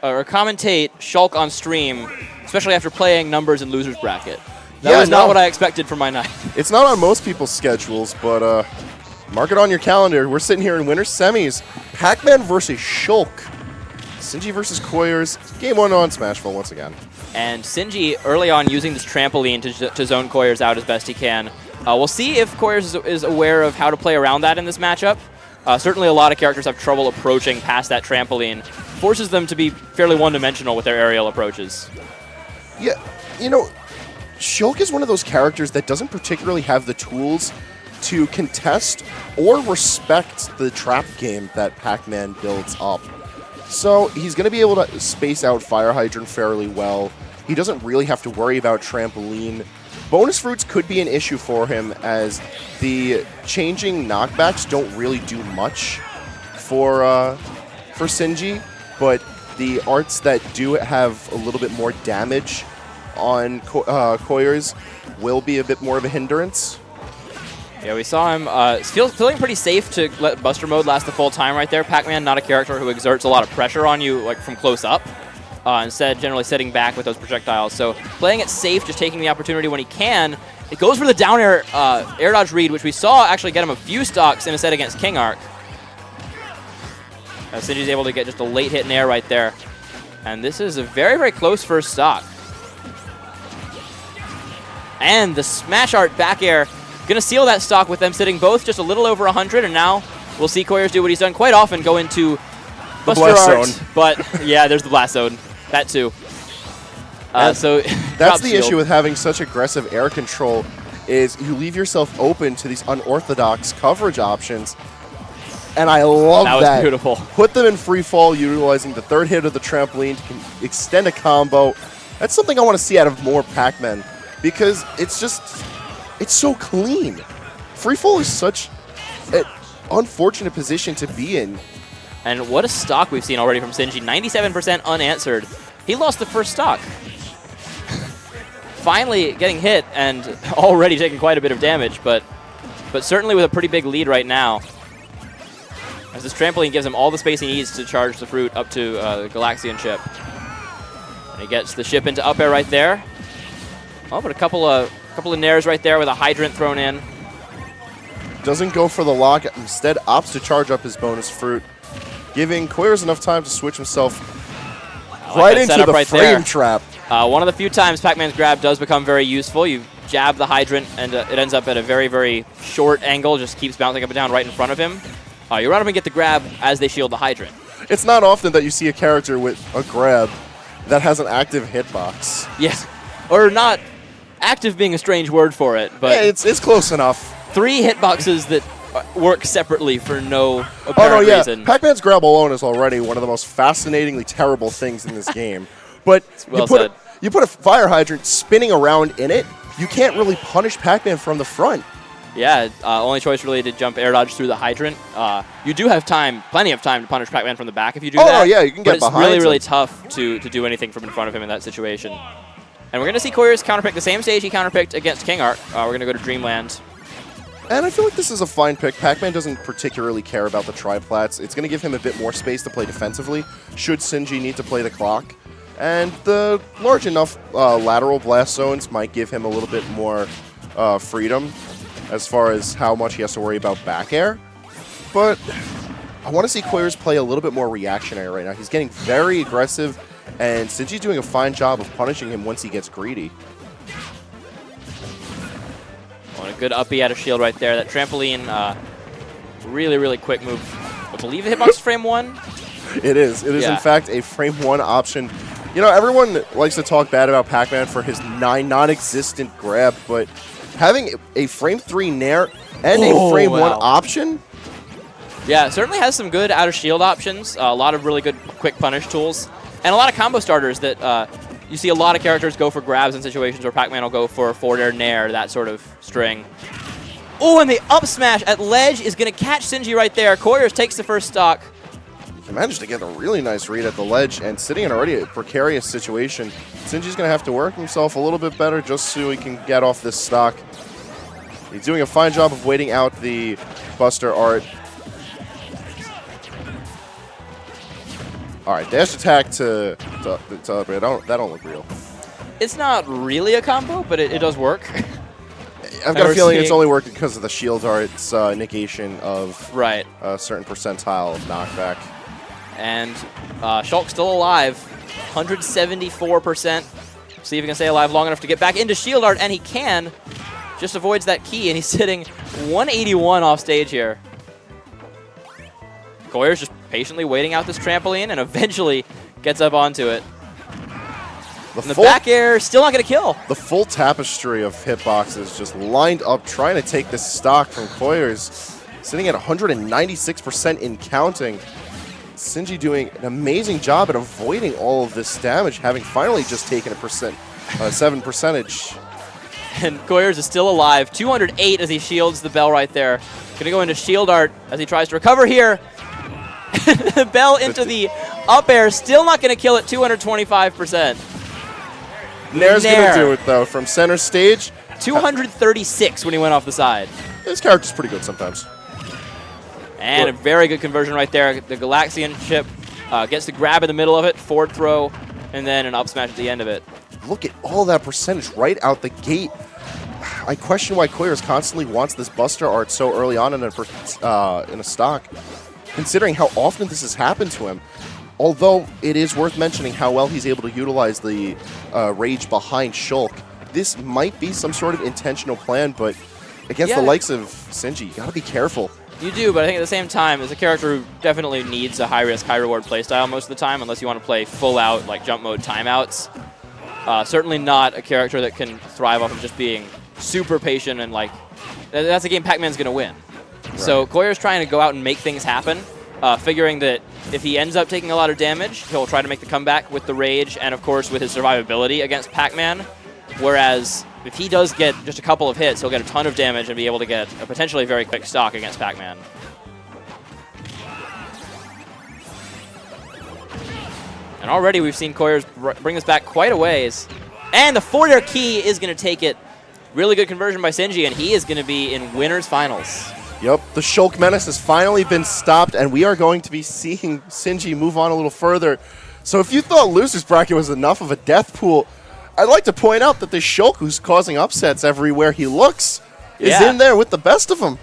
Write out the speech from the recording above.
or commentate Shulk on stream, especially after playing numbers in losers bracket. That was not what I expected for my night. It's not on most people's schedules, but mark it on your calendar. We're sitting here in winter semis. Pac-Man versus Shulk. Sinji versus Coyors. Game 1 on Smashville once again. And Sinji early on using this trampoline to zone Coyors out as best he can. We'll see if Coyors is aware of how to play around that in this matchup. Certainly a lot of characters have trouble approaching past that trampoline. Forces them to be fairly one-dimensional with their aerial approaches. Yeah, you know, Shulk is one of those characters that doesn't particularly have the tools to contest or respect the trap game that Pac-Man builds up. So he's going to be able to space out Fire Hydrant fairly well. He doesn't really have to worry about trampoline. Bonus fruits could be an issue for him, as the changing knockbacks don't really do much for Sinji, but the arts that do have a little bit more damage on Coyors will be a bit more of a hindrance. Yeah, we saw him feeling pretty safe to let Buster Mode last the full time right there. Pac-Man, not a character who exerts a lot of pressure on you like from close up. Instead, generally sitting back with those projectiles. So playing it safe, just taking the opportunity when he can. It goes for the down air air dodge read, which we saw actually get him a few stocks in a set against King Arc. Sinji's able to get just a late hit in air right there. And this is a very, very close first stock. And the smash art back air, going to seal that stock with them sitting both just a little over 100. And now we'll see Coyors do what he's done quite often, go into Buster Art. Zone. But yeah, there's the blast zone. That too. So that's the issue with having such aggressive air control, is you leave yourself open to these unorthodox coverage options. And I love that. That was beautiful. Put them in free fall, utilizing the third hit of the trampoline to extend a combo. That's something I want to see out of more Pac-Man, because it's so clean. Free fall is such an unfortunate position to be in. And what a stock we've seen already from Sinji. 97% unanswered. He lost the first stock. Finally getting hit and already taking quite a bit of damage, but certainly with a pretty big lead right now. As this trampoline gives him all the space he needs to charge the fruit up to the Galaxian ship. And he gets the ship into up air right there. Oh, but a couple of nairs right there with a hydrant thrown in. Doesn't go for the lock, instead opts to charge up his bonus fruit, giving Coyors enough time to switch himself right into the right frame trap. One of the few times Pac-Man's grab does become very useful. You jab the hydrant, and it ends up at a very, very short angle, just keeps bouncing up and down right in front of him. You run up and get the grab as they shield the hydrant. It's not often that you see a character with a grab that has an active hitbox. Yes, or not active being a strange word for it, but yeah, it's close enough. 3 hitboxes that work separately for no apparent reason. Pac-Man's grab alone is already one of the most fascinatingly terrible things in this game. But you put a fire hydrant spinning around in it, you can't really punish Pac-Man from the front. Yeah, only choice really to jump air dodge through the hydrant. You do have plenty of time to punish Pac-Man from the back if you do that. Oh, yeah, you can get behind him. But it's really, really tough to do anything from in front of him in that situation. And we're going to see Coyors counterpick the same stage he counterpicked against King Arc. We're going to go to Dreamland. And I feel like this is a fine pick. Pac-Man doesn't particularly care about the triplats. It's going to give him a bit more space to play defensively, should Sinji need to play the clock. And the large enough lateral blast zones might give him a little bit more freedom as far as how much he has to worry about back air. But I want to see Coyors play a little bit more reactionary right now. He's getting very aggressive, and Sinji's doing a fine job of punishing him once he gets greedy. A good uppie out of shield right there. That trampoline, really, really quick move. I believe the hitbox is frame 1? It is. It is, in fact, a frame 1 option. You know, everyone likes to talk bad about Pac-Man for his non-existent grab, but having a frame 3 nair and a frame 1 option? Yeah, it certainly has some good out of shield options. A lot of really good quick punish tools. And a lot of combo starters that you see a lot of characters go for grabs in situations where Pac-Man will go for forward air nair, that sort of string. Oh, and the up smash at ledge is going to catch Sinji right there. Coyors takes the first stock. He managed to get a really nice read at the ledge, and sitting in already a precarious situation. Sinji's going to have to work himself a little bit better just so he can get off this stock. He's doing a fine job of waiting out the Buster Art. All right, dash attack to that don't look real. It's not really a combo, but it does work. I've got a feeling it's only working because of the shield art's negation of a certain percentile of knockback. And Shulk's still alive, 174%. See if he can stay alive long enough to get back into shield art, and he can. Just avoids that key, and he's sitting 181 off stage here. Coyors just patiently waiting out this trampoline and eventually gets up onto it. The back air, still not going to kill. The full tapestry of hitboxes just lined up, trying to take this stock from Coyors. Sitting at 196% in counting. Sinji doing an amazing job at avoiding all of this damage, having finally just taken a 7 percentage. And Coyors is still alive, 208 as he shields the bell right there. Going to go into shield art as he tries to recover here. The bell into the up air, still not going to kill it, 225%. Nair's going to do it, though, from center stage. 236 when he went off the side. This character's pretty good sometimes. And a very good conversion right there. The Galaxian chip gets the grab in the middle of it, forward throw, and then an up smash at the end of it. Look at all that percentage right out the gate. I question why Coyors constantly wants this Buster art so early on in a stock, considering how often this has happened to him. Although it is worth mentioning how well he's able to utilize the rage behind Shulk. This might be some sort of intentional plan, but against the likes of Sinji, you gotta be careful. You do, but I think at the same time, as a character who definitely needs a high-risk, high-reward playstyle most of the time, unless you want to play full-out, like, jump mode timeouts. Certainly not a character that can thrive off of just being super patient and, like, that's a game Pac-Man's going to win. Right. So Coyors trying to go out and make things happen, figuring that if he ends up taking a lot of damage, he'll try to make the comeback with the rage and, of course, with his survivability against Pac-Man. Whereas if he does get just a couple of hits, he'll get a ton of damage and be able to get a potentially very quick stock against Pac-Man. And already we've seen Coyors bring this back quite a ways. And the forward air key is going to take it. Really good conversion by Sinji, and he is going to be in winners finals. Yep, the Shulk Menace has finally been stopped, and we are going to be seeing Sinji move on a little further. So if you thought Loser's Bracket was enough of a death pool, I'd like to point out that the Shulk, who's causing upsets everywhere he looks, is in there with the best of them.